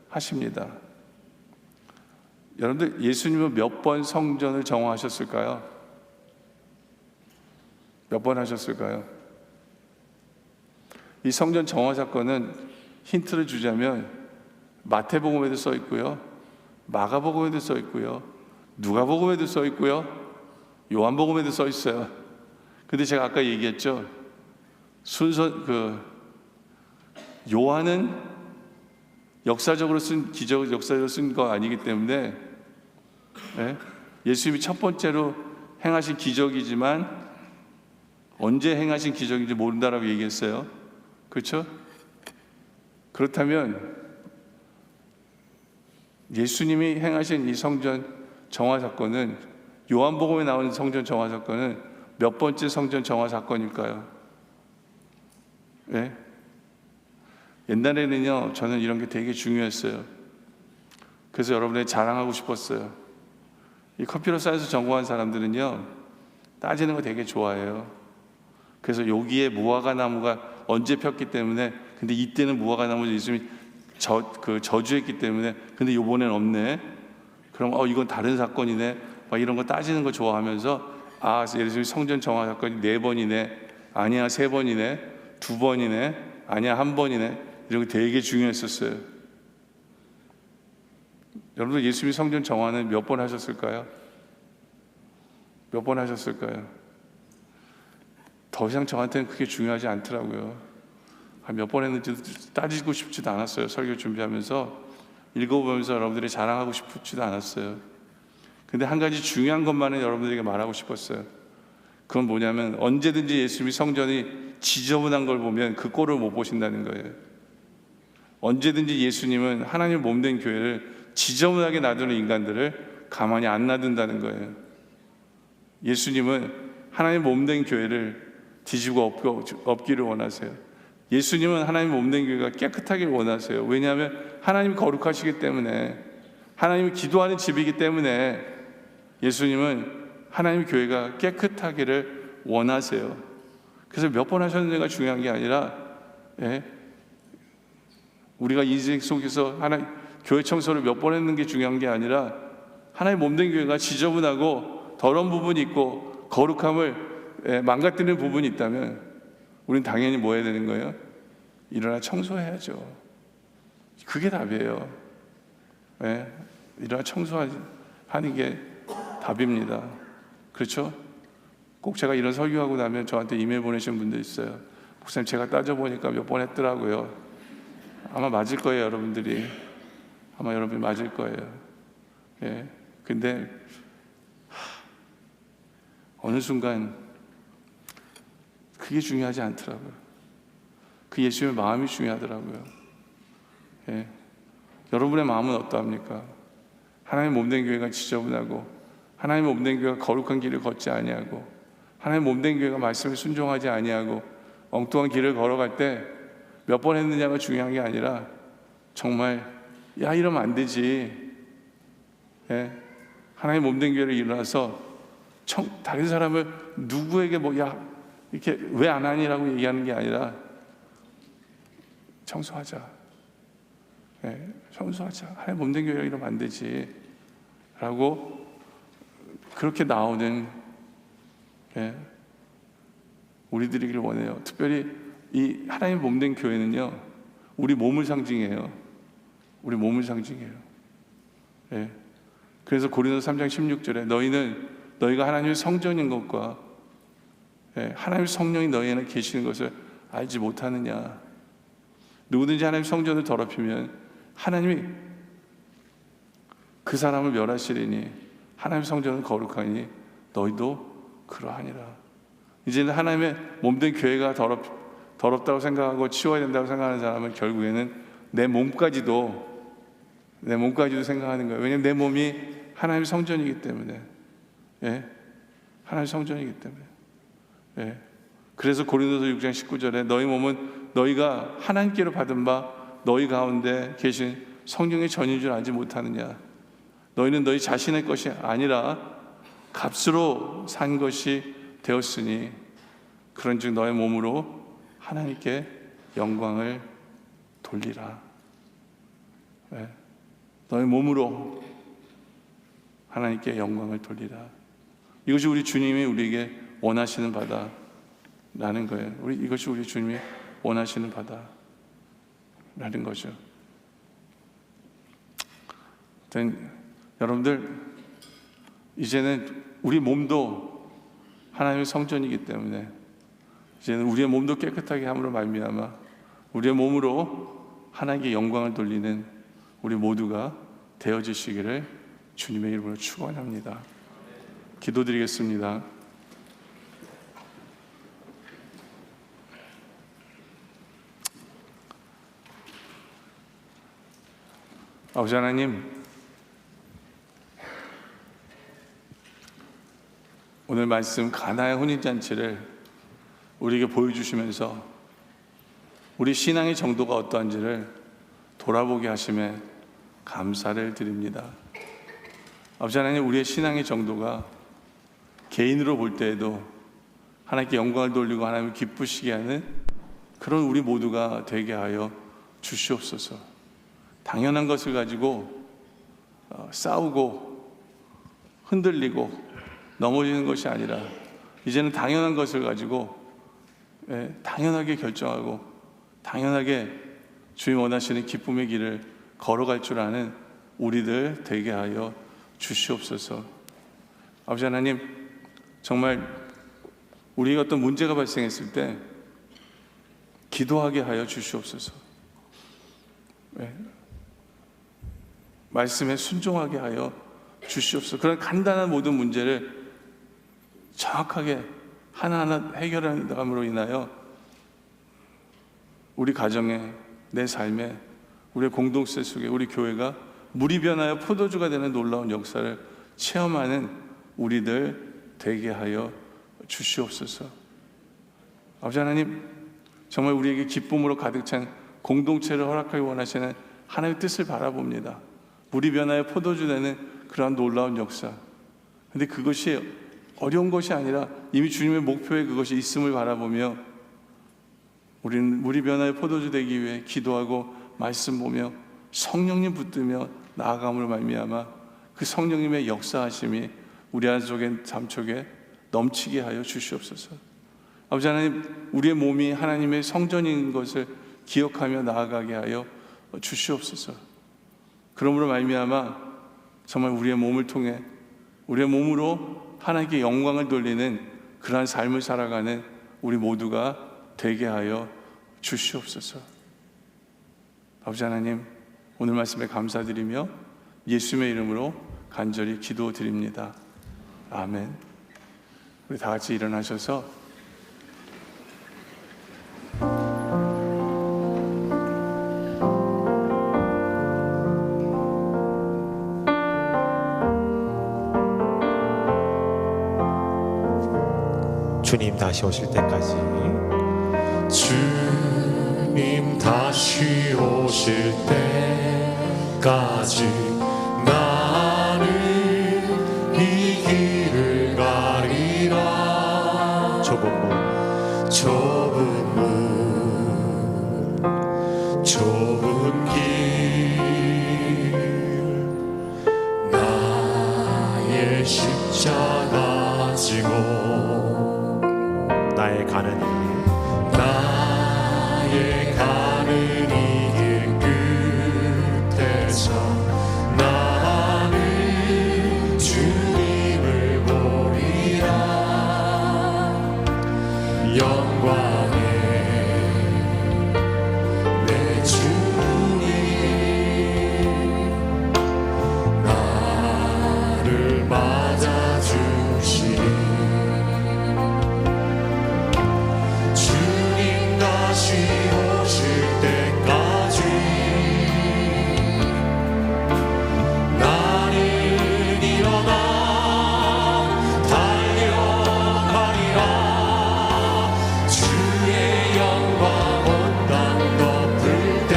하십니다. 여러분들, 예수님은 몇 번 성전을 정화하셨을까요? 몇 번 하셨을까요? 이 성전 정화 사건은 힌트를 주자면 마태복음에도 써 있고요, 마가복음에도 써 있고요, 누가복음에도 써 있고요, 요한복음에도 써 있어요. 근데 제가 아까 얘기했죠. 요한은 역사적으로 쓴 기적, 역사적으로 쓴 거 아니기 때문에 예수님이 첫 번째로 행하신 기적이지만 언제 행하신 기적인지 모른다라고 얘기했어요. 그렇죠? 그렇다면 예수님이 행하신 이 성전 정화 사건은, 요한복음에 나오는 성전 정화 사건은 몇 번째 성전 정화 사건일까요? 네? 옛날에는요, 저는 이런 게 되게 중요했어요. 그래서 여러분에게 자랑하고 싶었어요. 이 컴퓨터 사이언스 전공한 사람들은요, 따지는 거 되게 좋아해요. 그래서 여기에 무화과 나무가 언제 폈기 때문에, 근데 이때는 무화과 나무 예수님이 저주했기 때문에, 근데 요번엔 없네. 그럼 이건 다른 사건이네. 막 이런 거 따지는 거 좋아하면서, 예를 들면 성전 정화 사건이 4번이네. 아니야, 3번이네. 2번이네. 아니야, 1번이네. 이런 거 되게 중요했었어요. 여러분들 예수님이 성전 정화는 몇 번 하셨을까요? 몇 번 하셨을까요? 더 이상 저한테는 그게 중요하지 않더라고요. 몇 번 했는지도 따지고 싶지도 않았어요. 설교 준비하면서 읽어보면서 여러분들이 자랑하고 싶지도 않았어요. 근데 한 가지 중요한 것만은 여러분들에게 말하고 싶었어요. 그건 뭐냐면, 언제든지 예수님이 성전이 지저분한 걸 보면 그 꼴을 못 보신다는 거예요. 언제든지 예수님은 하나님 몸된 교회를 지저분하게 놔두는 인간들을 가만히 안 놔둔다는 거예요. 예수님은 하나님 몸된 교회를 뒤지고 엎기를 원하세요. 예수님은 하나님 몸된 교회가 깨끗하길 원하세요. 왜냐하면 하나님이 거룩하시기 때문에, 하나님이 기도하는 집이기 때문에 예수님은 하나님 교회가 깨끗하기를 원하세요. 그래서 몇 번 하셨는지가 중요한 게 아니라, 우리가 인생 속에서 교회 청소를 몇 번 했는 게 중요한 게 아니라, 하나님 몸된 교회가 지저분하고 더러운 부분이 있고 거룩함을 망가뜨리는 부분이 있다면 우리는 당연히 뭐 해야 되는 거예요? 일어나 청소해야죠. 그게 답이에요. 일어나 청소하는 게 답입니다. 그렇죠? 꼭 제가 이런 설교하고 나면 저한테 이메일 보내시는 분들 있어요. 목사님, 제가 따져보니까 몇 번 했더라고요. 아마 맞을 거예요, 여러분들이. 아마 여러분이 맞을 거예요. 근데 어느 순간 그게 중요하지 않더라고요. 그 예수님의 마음이 중요하더라고요. 여러분의 마음은 어떠합니까? 하나님 몸된 교회가 지저분하고, 하나님 몸된 교회가 거룩한 길을 걷지 아니하고, 하나님 몸된 교회가 말씀에 순종하지 아니하고 엉뚱한 길을 걸어갈 때 몇 번 했느냐가 중요한 게 아니라, 정말 이러면 안 되지. 하나님 몸된 교회를 일어나서 다른 사람을 누구에게 이렇게 왜 안 하니라고 얘기하는 게 아니라, 청소하자. 청소하자. 하나님 몸된 교회가 이러면 안 되지. 라고 그렇게 나오는 우리들이길 원해요. 특별히 이 하나님 몸된 교회는요, 우리 몸을 상징해요. 우리 몸을 상징해요. 그래서 고린도서 3장 16절에 너희가 하나님의 성전인 것과 하나님의 성령이 너희에는 계시는 것을 알지 못하느냐. 누구든지 하나님의 성전을 더럽히면 하나님이 그 사람을 멸하시리니 하나님의 성전은 거룩하니 너희도 그러하니라. 이제는 하나님의 몸된 교회가 더럽다고 생각하고 치워야 된다고 생각하는 사람은 결국에는 내 몸까지도 생각하는 거예요. 왜냐하면 내 몸이 하나님의 성전이기 때문에. 하나님의 성전이기 때문에. 그래서 고린도서 6장 19절에 너희 몸은 너희가 하나님께로 받은 바 너희 가운데 계신 성령의 전인 줄 알지 못하느냐. 너희는 너희 자신의 것이 아니라 값으로 산 것이 되었으니 그런즉 너의 몸으로 하나님께 영광을 돌리라. 너의 몸으로 하나님께 영광을 돌리라. 이것이 우리 주님이 우리에게 원하시는 바다라는 거예요. 이것이 우리 주님이 원하시는 바다라는 거죠. 여러분들, 이제는 우리 몸도 하나님의 성전이기 때문에 이제는 우리의 몸도 깨끗하게 함으로 말미암아 우리의 몸으로 하나님께 영광을 돌리는 우리 모두가 되어지시기를 주님의 이름으로 축원합니다. 기도드리겠습니다. 아버지 하나님, 오늘 말씀 가나의 혼인잔치를 우리에게 보여주시면서 우리 신앙의 정도가 어떠한지를 돌아보게 하심에 감사를 드립니다. 아버지 하나님, 우리의 신앙의 정도가 개인으로 볼 때에도 하나님께 영광을 돌리고 하나님을 기쁘시게 하는 그런 우리 모두가 되게 하여 주시옵소서. 당연한 것을 가지고 싸우고 흔들리고 넘어지는 것이 아니라 이제는 당연한 것을 가지고 당연하게 결정하고 당연하게 주님 원하시는 기쁨의 길을 걸어갈 줄 아는 우리들 되게 하여 주시옵소서. 아버지 하나님, 정말 우리가 어떤 문제가 발생했을 때 기도하게 하여 주시옵소서. 말씀에 순종하게 하여 주시옵소서. 그런 간단한 모든 문제를 정확하게 하나하나 해결함으로 인하여 우리 가정에, 내 삶에, 우리의 공동체 속에 우리 교회가 물이 변하여 포도주가 되는 놀라운 역사를 체험하는 우리들 되게 하여 주시옵소서. 아버지 하나님, 정말 우리에게 기쁨으로 가득 찬 공동체를 허락하기 원하시는 하나님의 뜻을 바라봅니다. 물이 변하여 포도주 되는 그러한 놀라운 역사. 근데 그것이 어려운 것이 아니라 이미 주님의 목표에 그것이 있음을 바라보며 우리는 물이 변하여 포도주 되기 위해 기도하고 말씀 보며 성령님 붙들며 나아감으로 말미암아 그 성령님의 역사하심이 우리 안속에 잠속에 넘치게 하여 주시옵소서. 아버지 하나님, 우리의 몸이 하나님의 성전인 것을 기억하며 나아가게 하여 주시옵소서. 그러므로 말미암아 정말 우리의 몸을 통해 우리의 몸으로 하나님께 영광을 돌리는 그러한 삶을 살아가는 우리 모두가 되게 하여 주시옵소서. 아버지 하나님, 오늘 말씀에 감사드리며 예수님의 이름으로 간절히 기도드립니다. 아멘. 우리 다 같이 일어나셔서 주님 다시 오실 때까지, 주님 다시 오실 때까지 나는 이 길을 가리라. 좁은 길 나의 십자가 지고 나의 가는 이 길 끝에서 나는 주님을 보리라. 영광의 내 주님 나를 맞아주시리. 다시 오실 때까지 나는 일어나 달려가리라. 주의 영광 온 땅 덮을 때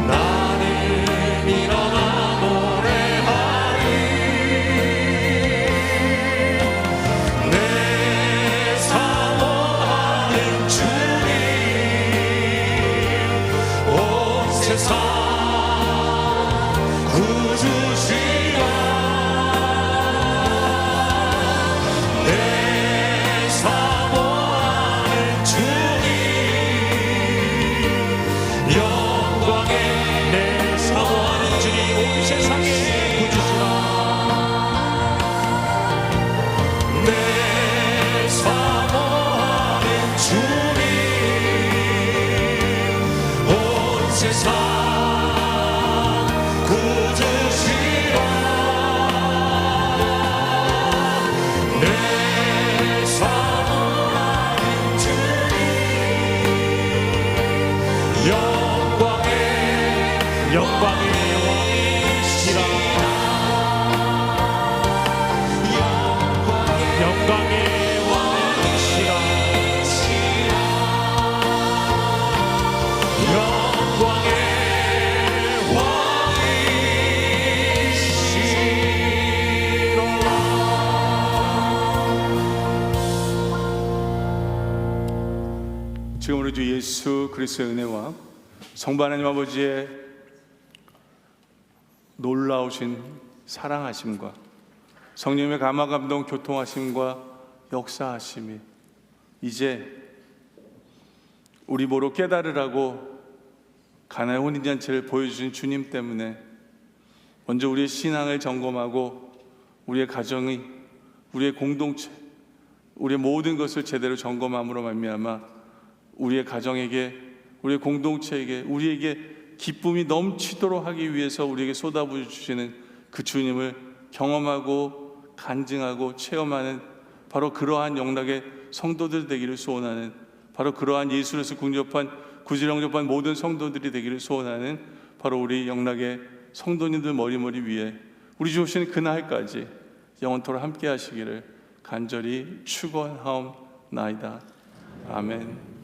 나는 일어나 노래하리. 세상 구주시라. 내 사모하는 주님 영광의 내 사모하는 주님 온 세상의 구주시라. 내 사모하는 주님 온 세상 구주시라. 내 사모하는 주님 영광의 왕이시라. 영광의 왕이시라. 주 예수 그리스도의 은혜와 성부 하나님 아버지의 놀라우신 사랑하심과 성령의 감화 감동 교통하심과 역사하심이 이제 우리 보러 깨달으라고 가나의 혼인잔치를 보여주신 주님 때문에 먼저 우리의 신앙을 점검하고 우리의 가정이, 우리의 공동체, 우리의 모든 것을 제대로 점검함으로 말미암아 우리의 가정에게, 우리의 공동체에게, 우리에게 기쁨이 넘치도록 하기 위해서 우리에게 쏟아부어 주시는 그 주님을 경험하고 간증하고 체험하는 바로 그러한 영락의 성도들 되기를 소원하는, 바로 그러한 예수로서 구주를 영접한 모든 성도들이 되기를 소원하는 바로 우리 영락의 성도님들 머리머리 위에 우리 주 오시는 그날까지 영원토록 함께 하시기를 간절히 축원하옵나이다. 아멘.